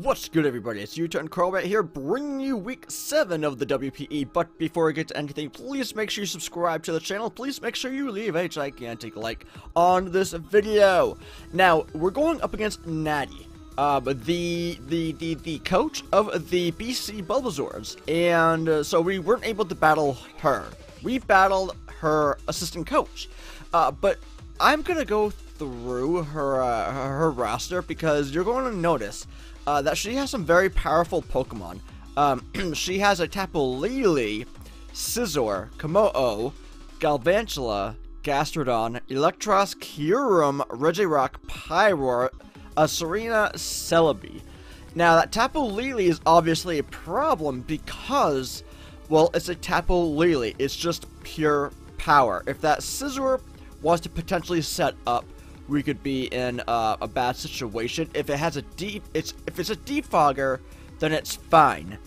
What's good, everybody? It's UturnCrobat here, bringing you week 7 of the WPE. But before I get to anything, please make sure you subscribe to the channel. Please make sure you leave a gigantic like on this video. Now, we're going up against Nady, the coach of the BC Bulbasaurs. And so we weren't able to battle her. We battled her assistant coach. But I'm gonna go through her roster because you're going to notice that she has some very powerful Pokemon. She has a Tapu Lele, Scizor, Kommo-o, Galvantula, Gastrodon, Electros, Kyurem, Regirock, Pyroar, Serena, Celebi. Now that Tapu Lele is obviously a problem because, well, it's a Tapu Lele. It's just pure power. If that Scizor was to potentially set up, we could be in a bad situation. If it has a if it's a defogger, then it's fine.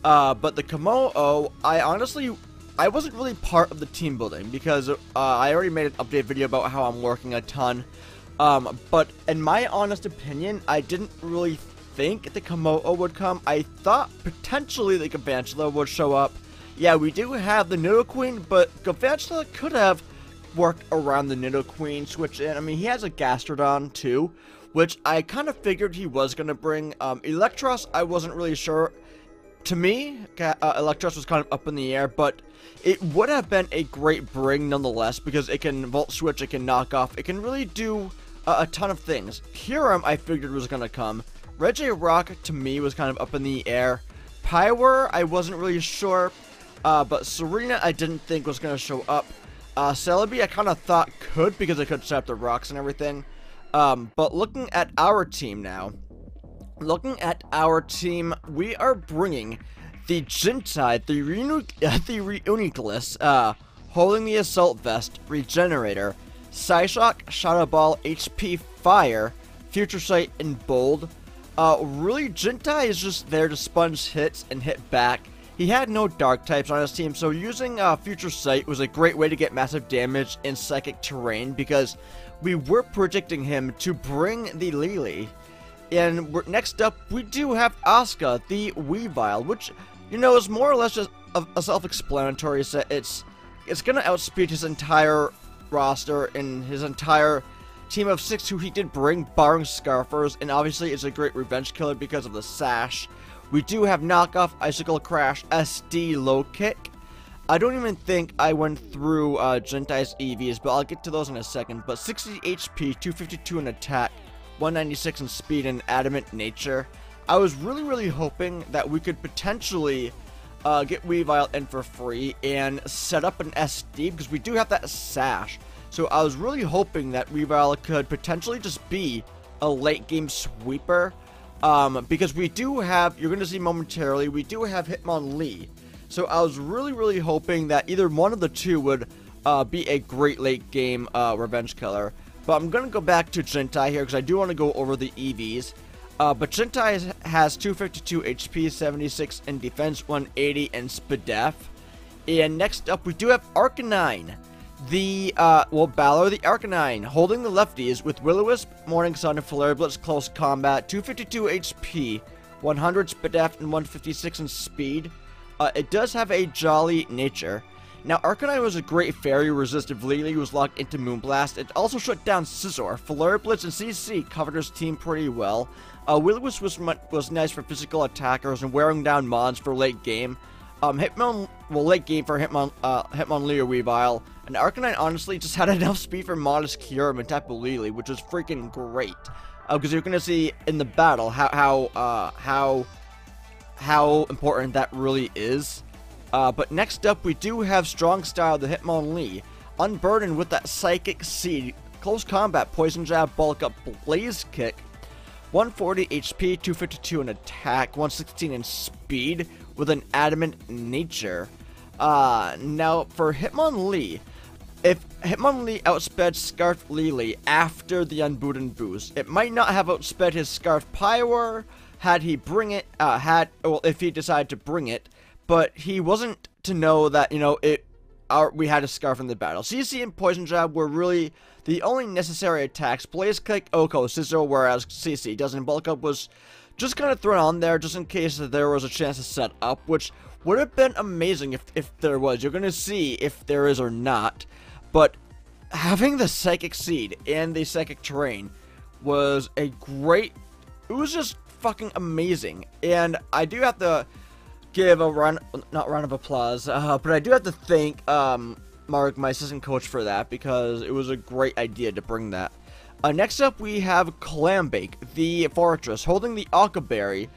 But the Kommo-o, I wasn't really part of the team building because I already made an update video about how I'm working a ton. But in my honest opinion, I didn't really think the Kommo-o would come. I thought potentially the Galvantula would show up. Yeah, we do have the Nidoqueen, but Galvantula could have work around the Nidoqueen, switch in. I mean, he has a Gastrodon too, which I kind of figured he was going to bring. Electros, I wasn't really sure. To me, Electros was kind of up in the air, but it would have been a great bring nonetheless because it can Volt Switch, it can knock off, it can really do a ton of things. Kyurem, I figured was going to come. Regirock, to me, was kind of up in the air. Pyroar, I wasn't really sure, but Serena, I didn't think was going to show up. Celebi, I kind of thought could because it could set up the rocks and everything. But looking at our team now, we are bringing the Gentide, the Reuniclus, holding the Assault Vest, Regenerator, Psyshock, Shadow Ball, HP Fire, Future Sight, and Bold. Really, Gentide is just there to sponge hits and hit back. He had no dark types on his team, so using Future Sight was a great way to get massive damage in psychic terrain because we were predicting him to bring the Lele. And next up, we do have Asuka, the Weavile, which, you know, is more or less just a self-explanatory set. It's going to outspeed his entire roster and his entire team of 6 who he did bring, barring Scarfers, and obviously it's a great revenge killer because of the Sash. We do have Knockoff, Icicle Crash, SD, Low Kick. I don't even think I went through Gentide's EVs, but I'll get to those in a second. But 60 HP, 252 in attack, 196 in speed, and Adamant Nature. I was really hoping that we could potentially get Weavile in for free and set up an SD, because we do have that Sash. So I was really hoping that Weavile could potentially just be a late game sweeper. Because we do have, you're going to see momentarily, we do have Hitmonlee. So I was really hoping that either one of the two would be a great late game revenge killer. But I'm going to go back to Gentide here because I do want to go over the EVs. But Gentide has 252 HP, 76 in defense, 180 in SPDF. And next up we do have Arcanine. Balor the Arcanine, holding the lefties with Will-O-Wisp, Morning Sun, and Flare Blitz close combat, 252 HP, 100 SPDF, and 156 in speed. It does have a jolly nature. Now, Arcanine was a great fairy resistive Lele who was locked into Moonblast. It also shut down Scizor. Flare Blitz and CC covered his team pretty well. Will-O-Wisp was nice for physical attackers and wearing down Mons for late game. Late game for Hitmonlee or Weavile. And Arcanine honestly just had enough speed for modest Kyurem and Tapu Lele, which was freaking great. Because you're gonna see in the battle how important that really is. But next up we do have Strong Style, the Hitmonlee, unburdened with that Psychic Seed, close combat, Poison Jab, Bulk Up, Blaze Kick, 140 HP, 252 in attack, 116 in speed, with an Adamant Nature. Now for Hitmonlee, if Hitmonlee outsped Scarf Lele after the Unbooted boost, it might not have outsped his Scarf Pyroar had he bring it, if he decided to bring it, but he wasn't to know that, you know, we had a Scarf in the battle. CC and Poison Jab were really the only necessary attacks. Blaze Kick, Oko, Scizor, whereas CC doesn't. Bulk Up was just kind of thrown on there just in case that there was a chance to set up, which would have been amazing if there was. You're going to see if there is or not. But having the Psychic Seed and the Psychic Terrain was a great... It was just fucking amazing. And I do have to give a not round of applause, but I do have to thank Mark, my assistant coach, for that, because it was a great idea to bring that. Next up, we have Clambake, the Fortress, holding the Alkaberry.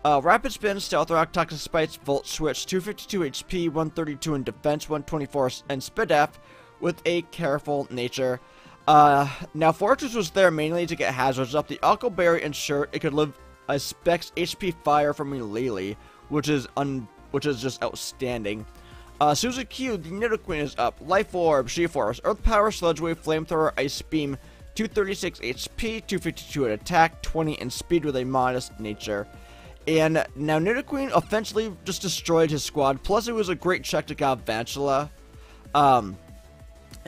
Rapid Spin, Stealth Rock, Toxic Spikes, Volt Switch, 252 HP, 132 in Defense, 124 in Speed F, with a careful nature. Now, Fortress was there mainly to get hazards up. The Alkaberry ensured it could live a Specs HP Fire from Lily, which is just outstanding. Suzy Q, the Nidoqueen is up. Life Orb, She-Force, Earth Power, Sludge Wave, Flamethrower, Ice Beam, 236 HP, 252 in attack, 20 in speed with a modest nature. And now Nidoqueen essentially just destroyed his squad, plus it was a great check to get out Vantula.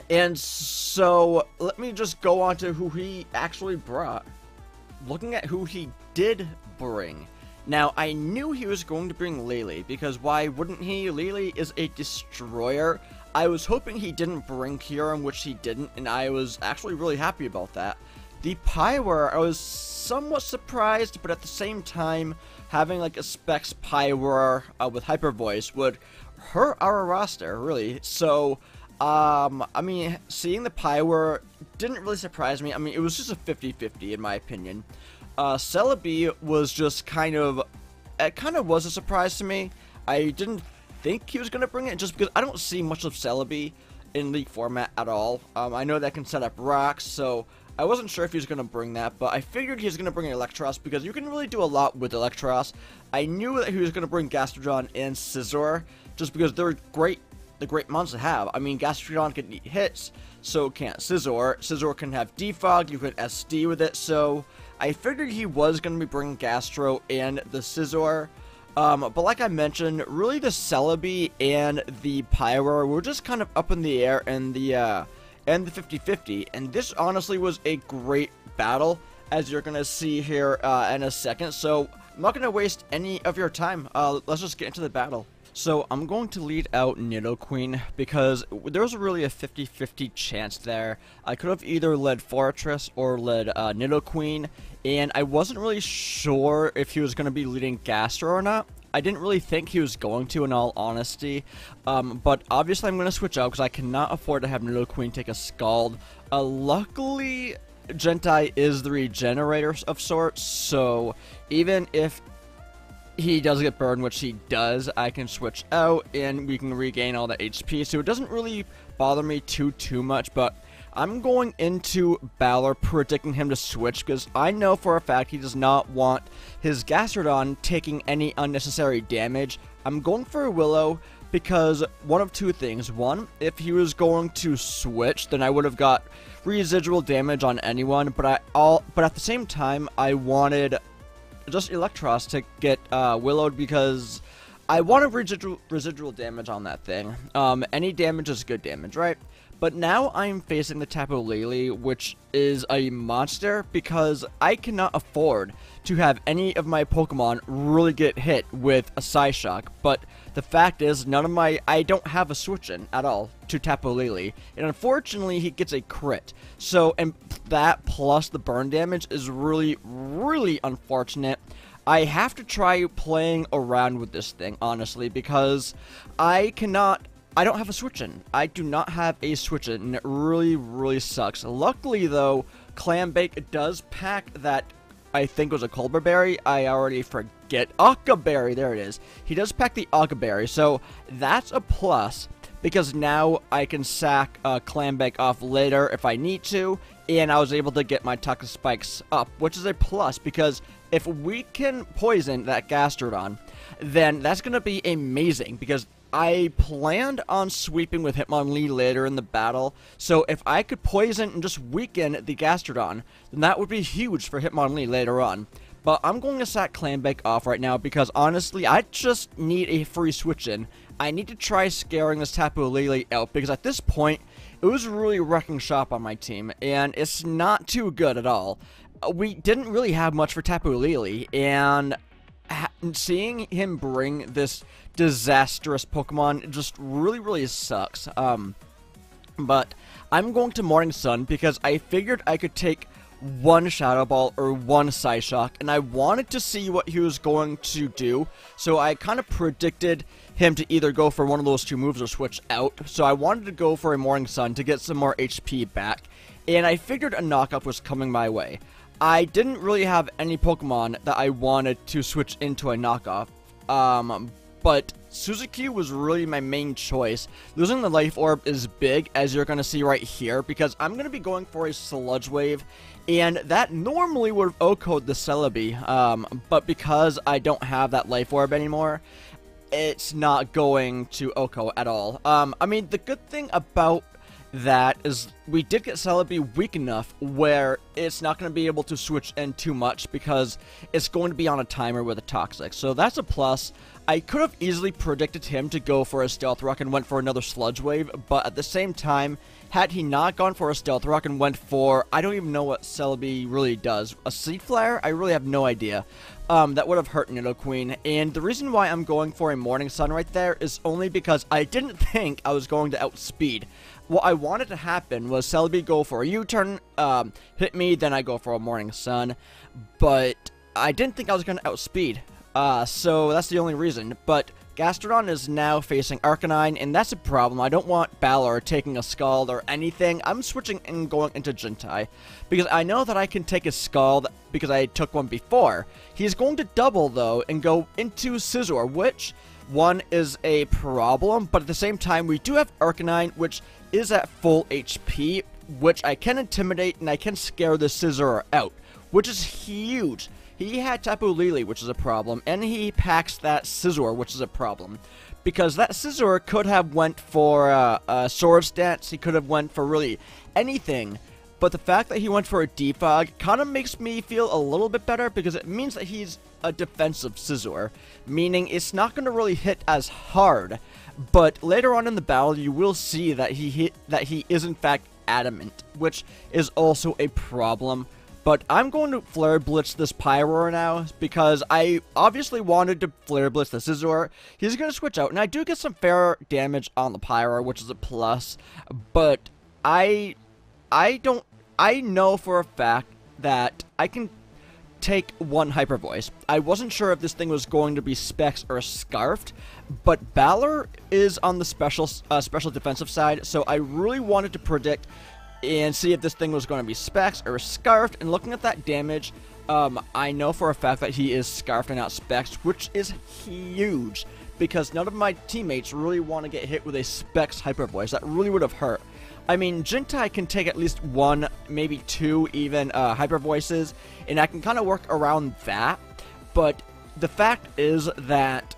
And so, let me just go on to who he actually brought. Looking at who he did bring. Now, I knew he was going to bring Lily, because why wouldn't he? Lily is a destroyer. I was hoping he didn't bring Kyurem, which he didn't, and I was actually really happy about that. The Pywer, I was somewhat surprised, but at the same time, having like a Specs Pywer with Hyper Voice would hurt our roster, really. So, I mean, seeing the Pywer didn't really surprise me. I mean, it was just a 50-50 in my opinion. Celebi was just kind of was a surprise to me. I didn't think he was going to bring it just because I don't see much of Celebi in League format at all. I know that can set up rocks, so I wasn't sure if he was going to bring that, but I figured he was going to bring Electros because you can really do a lot with Electros. I knew that he was going to bring Gastrodon and Scizor just because they're great. The great mons to have. I mean, Gastrodon can eat hits, so can't Scizor. Scizor can have Defog, you could SD with it, so I figured he was going to be bringing Gastro and the Scizor. But like I mentioned, really the Celebi and the Pyro were just kind of up in the air and the 50-50, and this honestly was a great battle, as you're going to see here in a second, so I'm not going to waste any of your time. Let's just get into the battle. So I'm going to lead out Nidoqueen because there was really a 50-50 chance there. I could have either led Fortress or led Nidoqueen, and I wasn't really sure if he was going to be leading Gastro or not. I didn't really think he was going to, in all honesty, but obviously I'm going to switch out because I cannot afford to have Nidoqueen take a Scald. Luckily, Gentai is the regenerator of sorts, so even if he does get burned, which he does, I can switch out and we can regain all the HP, so it doesn't really bother me too much. But I'm going into Balor predicting him to switch because I know for a fact he does not want his Gastrodon taking any unnecessary damage. I'm going for a Willow because one of two things. One, if he was going to switch, then I would have got residual damage on anyone, but at the same time I wanted just Electros to get Willowed because I wanted residual damage on that thing. Any damage is good damage, right? But now I'm facing the Tapu Lele, which is a monster because I cannot afford to have any of my Pokemon really get hit with a Psyshock. But the fact is, I don't have a switch in at all to Tapu Lele, and unfortunately he gets a crit. So, and that plus the burn damage is really unfortunate. I have to try playing around with this thing, honestly, because I don't have a switch in. I do not have a switch in, and it really sucks. Luckily, though, Clambake does pack that, I think was a Colbur Berry. I already forget. Akaberry, there it is. He does pack the Akaberry, so that's a plus, because now I can sack Clambake off later if I need to, and I was able to get my Toxic Spikes up, which is a plus, because if we can poison that Gastrodon, then that's going to be amazing, because I planned on sweeping with Hitmonlee later in the battle, so if I could poison and just weaken the Gastrodon, then that would be huge for Hitmonlee later on. But I'm going to sack Clambake off right now because honestly, I just need a free switch in. I need to try scaring this Tapu Lele out because at this point, it was really wrecking shop on my team, and it's not too good at all. we didn't really have much for Tapu Lele, and seeing him bring this disastrous Pokemon just really sucks. But I'm going to Morning Sun because I figured I could take one Shadow Ball or one Psyshock, and I wanted to see what he was going to do, so I kind of predicted him to either go for one of those two moves or switch out, so I wanted to go for a Morning Sun to get some more HP back, and I figured a knockoff was coming my way. I didn't really have any Pokemon that I wanted to switch into a knockoff, but Suzuki was really my main choice. Losing the Life Orb is big, as you're going to see right here, because I'm going to be going for a Sludge Wave, and that normally would have OHKO'd the Celebi, but because I don't have that Life Orb anymore, it's not going to OHKO at all. I mean, the good thing about that is we did get Celebi weak enough where it's not going to be able to switch in too much because it's going to be on a timer with a Toxic. So that's a plus. I could have easily predicted him to go for a Stealth Rock and went for another Sludge Wave, but at the same time, had he not gone for a Stealth Rock and went for, I don't even know what Celebi really does, a Seed Flare? I really have no idea. That would have hurt Nidoqueen, and the reason why I'm going for a Morning Sun right there is only because I didn't think I was going to outspeed. What I wanted to happen was Celebi go for a U-turn, hit me, then I go for a Morning Sun, but I didn't think I was going to outspeed, so that's the only reason. But Gastrodon is now facing Arcanine, and that's a problem. I don't want Balor taking a Scald or anything. I'm switching and going into Gentai, because I know that I can take a Scald because I took one before. He's going to double, though, and go into Scizor, which, one, is a problem, but at the same time, we do have Arcanine, which is at full HP, which I can intimidate, and I can scare the Scizor out, which is huge. He had Tapu Lele, which is a problem, and he packs that Scizor, which is a problem. Because that Scizor could have went for a Swords Dance, he could have went for really anything. But the fact that he went for a Defog kind of makes me feel a little bit better, because it means that he's a defensive Scizor, meaning it's not going to really hit as hard. But later on in the battle, you will see that he is in fact adamant, which is also a problem. But I'm going to Flare Blitz this Pyroar now, because I obviously wanted to Flare Blitz the Scizor. He's going to switch out, and I do get some fair damage on the Pyroar, which is a plus. But I know for a fact that I can take one Hyper Voice. I wasn't sure if this thing was going to be Specs or Scarfed, but Balor is on the special defensive side, so I really wanted to predict and see if this thing was going to be Specs or Scarfed, and looking at that damage, I know for a fact that he is Scarfed and not Specs, which is huge, because none of my teammates really want to get hit with a Specs Hyper Voice. That really would have hurt. I mean, Gentai can take at least one, maybe two even, Hyper Voices, and I can kind of work around that, but the fact is that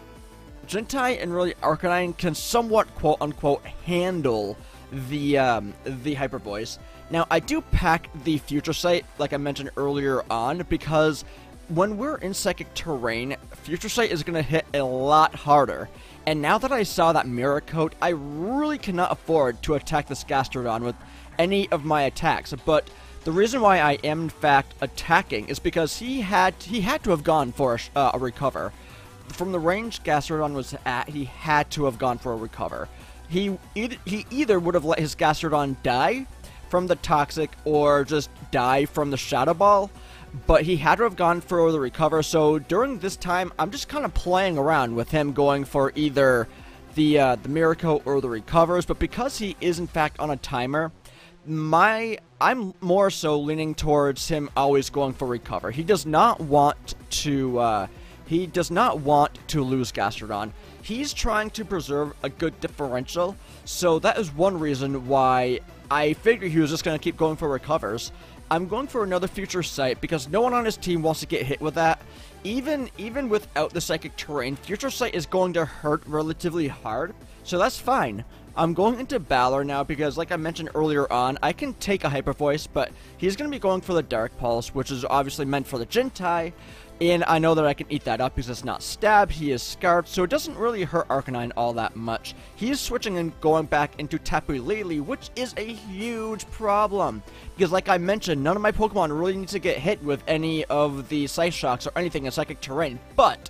Gentai and really Arcanine can somewhat, quote-unquote, handle the Hyper Voice. Now, I do pack the Future Sight, like I mentioned earlier on, because when we're in Psychic Terrain, Future Sight is going to hit a lot harder. And now that I saw that Mirror Coat, I really cannot afford to attack this Gastrodon with any of my attacks. But the reason why I am in fact attacking is because he had to have gone for a Recover. From the range Gastrodon was at, he had to have gone for a Recover. He either would have let his Gastrodon die from the Toxic or just die from the Shadow Ball, but he had to have gone for the Recover. So during this time, I'm just kind of playing around with him going for either the Mirror Coat or the Recovers, but because he is in fact on a timer, I'm more so leaning towards him always going for Recover. He does not want to lose Gastrodon. He's trying to preserve a good differential, so that is one reason why I figured he was just going to keep going for Recovers. I'm going for another Future Sight because no one on his team wants to get hit with that. Even without the Psychic Terrain, Future Sight is going to hurt relatively hard, so that's fine. I'm going into Balor now because, like I mentioned earlier on, I can take a Hyper Voice, but he's going to be going for the Dark Pulse, which is obviously meant for the Gentai. And I know that I can eat that up because it's not Stab, he is Scarf, so it doesn't really hurt Arcanine all that much. He is switching and going back into Tapu Lele, which is a huge problem. Because like I mentioned, none of my Pokemon really need to get hit with any of the Psyshocks or anything in Psychic Terrain. But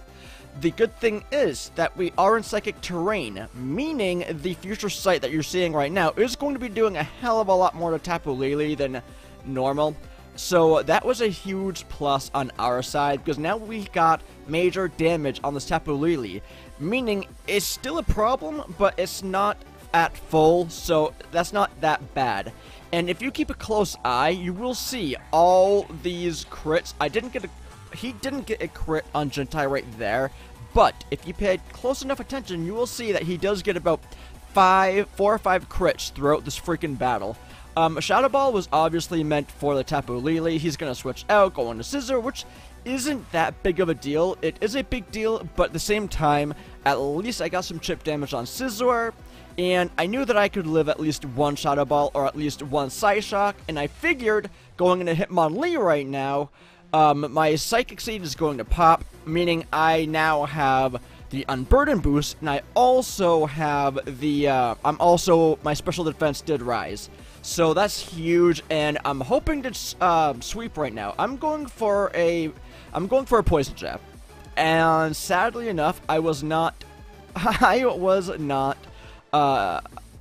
the good thing is that we are in Psychic Terrain, meaning the future sight that you're seeing right now is going to be doing a hell of a lot more to Tapu Lele than normal. So that was a huge plus on our side, because now we got major damage on this Tapu Lele, meaning it's still a problem, but it's not at full, so that's not that bad. And if you keep a close eye, you will see all these crits. He didn't get a crit on Gentai right there, but if you pay close enough attention, you will see that he does get about 4 or 5 crits throughout this freaking battle. Shadow Ball was obviously meant for the Tapu Lele. He's going to switch out, go into Scissor, which isn't that big of a deal. It is a big deal, but at the same time, at least I got some chip damage on Scizor, and I knew that I could live at least one Shadow Ball or at least one Psyshock, and I figured going into Hitmonlee right now, my Psychic Seed is going to pop, meaning I now have the Unburden boost, and I also have the, my special defense did rise. So that's huge, and I'm hoping to sweep right now. I'm going for a Poison Jab, and sadly enough, I was not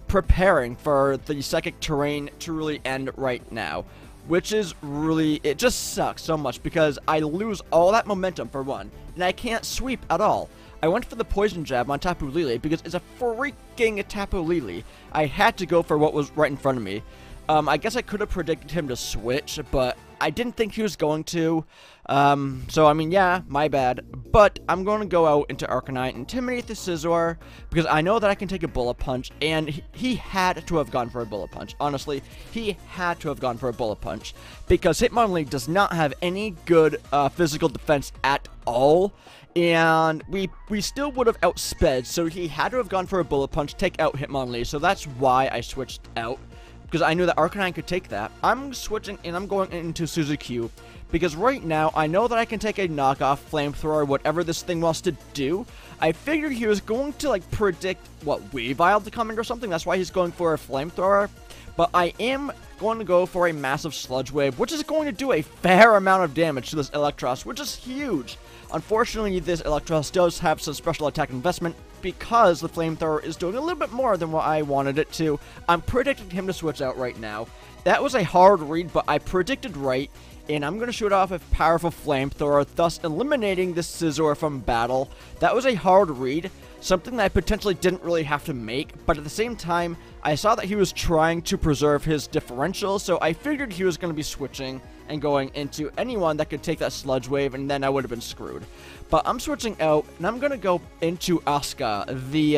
preparing for the Psychic Terrain to really end right now, which is really, it just sucks so much because I lose all that momentum for one, and I can't sweep at all. I went for the Poison Jab on Tapu Lele because it's a freaking Tapu Lele. I had to go for what was right in front of me. I guess I could have predicted him to switch, but I didn't think he was going to. So, I mean, yeah, my bad. But I'm going to go out into Arcanine, intimidate the Scizor, because I know that I can take a Bullet Punch, and he had to have gone for a Bullet Punch. Honestly, he had to have gone for a Bullet Punch, because Hitmonlee does not have any good physical defense at all. And we still would have outsped, so he had to have gone for a Bullet Punch, take out Hitmonlee, so that's why I switched out, because I knew that Arcanine could take that. I'm switching, and I'm going into Suzuki, because right now, I know that I can take a knockoff Flamethrower, whatever this thing wants to do. I figured he was going to, like, predict, what, Weavile to come in or something, that's why he's going for a Flamethrower. But I am going to go for a massive Sludge Wave, which is going to do a fair amount of damage to this Electros, which is huge. Unfortunately, this Electros does have some special attack investment because the Flamethrower is doing a little bit more than what I wanted it to. I'm predicting him to switch out right now. That was a hard read, but I predicted right, and I'm going to shoot off a powerful Flamethrower, thus eliminating this Scizor from battle. That was a hard read, something that I potentially didn't really have to make, but at the same time, I saw that he was trying to preserve his differential, so I figured he was going to be switching and going into anyone that could take that Sludge Wave, and then I would have been screwed. But I'm switching out, and I'm going to go into Asuka, the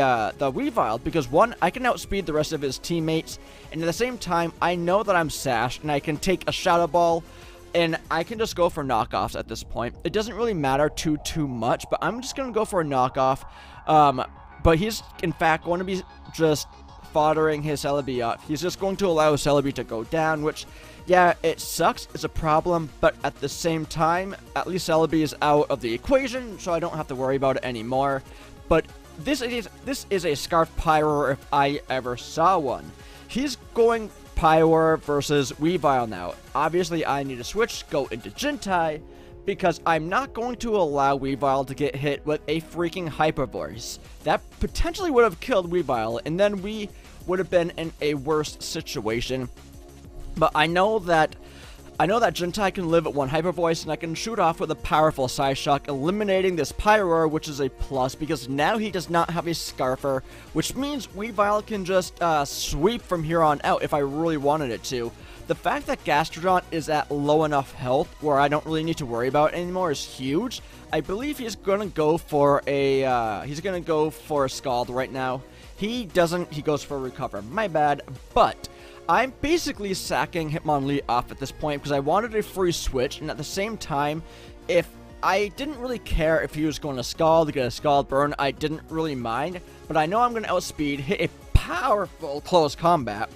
Weavile, because one, I can outspeed the rest of his teammates, and at the same time, I know that I'm Sash, and I can take a Shadow Ball, and I can just go for knockoffs at this point. It doesn't really matter too much, but I'm just going to go for a knockoff. But he's, in fact, going to be just foddering his Celebi up. He's just going to allow his Celebi to go down, which, yeah, it sucks. It's a problem, but at the same time, at least Celebi is out of the equation, so I don't have to worry about it anymore. But this is a Scarf Pyro if I ever saw one. He's going Pyro versus Weavile now. Obviously, I need to switch, go into Gentai, because I'm not going to allow Weavile to get hit with a freaking Hyper Voice. That potentially would have killed Weavile, and then we would have been in a worse situation. But I know that Gentai can live at one Hyper Voice, and I can shoot off with a powerful Psyshock, eliminating this Pyroar, which is a plus, because now he does not have a Scarfer, which means Weavile can just sweep from here on out if I really wanted it to. The fact that Gastrodon is at low enough health where I don't really need to worry about it anymore is huge. I believe he's gonna go for a Scald right now. He doesn't. He goes for a Recover. My bad. But I'm basically sacking Hitmonlee off at this point because I wanted a free switch, and at the same time, if I didn't really care if he was going to Scald, get a Scald burn, I didn't really mind. But I know I'm going to outspeed, hit a powerful close combat,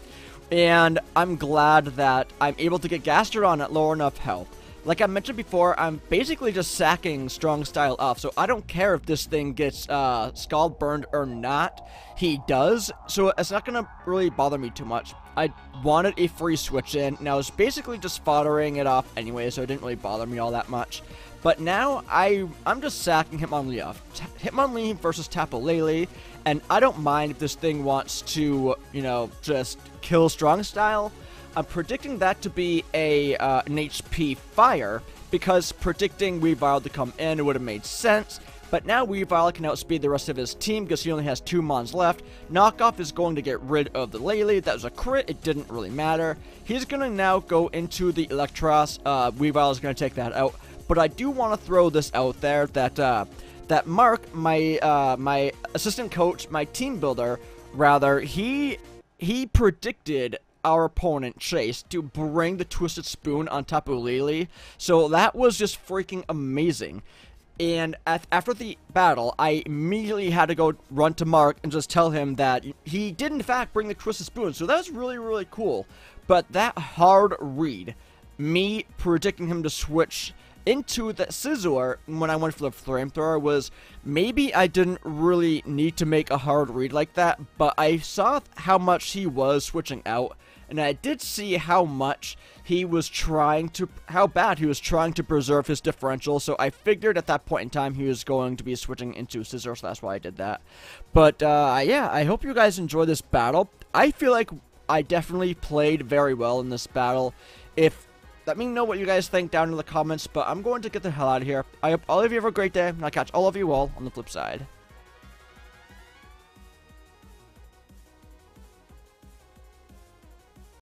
and I'm glad that I'm able to get Gastrodon at low enough health. Like I mentioned before, I'm basically just sacking Strong Style off, so I don't care if this thing gets Scald Burned or not. He does, so it's not going to really bother me too much. I wanted a free switch in, and I was basically just foddering it off anyway, so it didn't really bother me all that much. But now, I'm just sacking Hitmonlee off. Hitmonlee versus Tapu Lele, and I don't mind if this thing wants to, you know, just kill Strong Style. I'm predicting that to be an HP Fire, because predicting Weavile to come in would have made sense. But now Weavile can outspeed the rest of his team because he only has 2 Mons left. Knockoff is going to get rid of the Lele. That was a crit. It didn't really matter. He's going to now go into the Electros. Weavile is going to take that out. But I do want to throw this out there that that Mark, my assistant coach, my team builder, rather, he predicted our opponent, Chase, to bring the Twisted Spoon on Tapu Lele. So that was just freaking amazing. And after the battle, I immediately had to go run to Mark and just tell him that he did in fact bring the Twisted Spoon. So that was really, really cool. But that hard read, me predicting him to switch into the Scizor when I went for the Flamethrower, was maybe I didn't really need to make a hard read like that, but I saw how much he was switching out, and I did see how much he was trying to, how bad he was trying to preserve his differential, so I figured at that point in time he was going to be switching into Scizor, so that's why I did that. But yeah, I hope you guys enjoy this battle. I feel like I definitely played very well in this battle. Let me know what you guys think down in the comments, but I'm going to get the hell out of here. I hope all of you have a great day, and I'll catch all of you all on the flip side.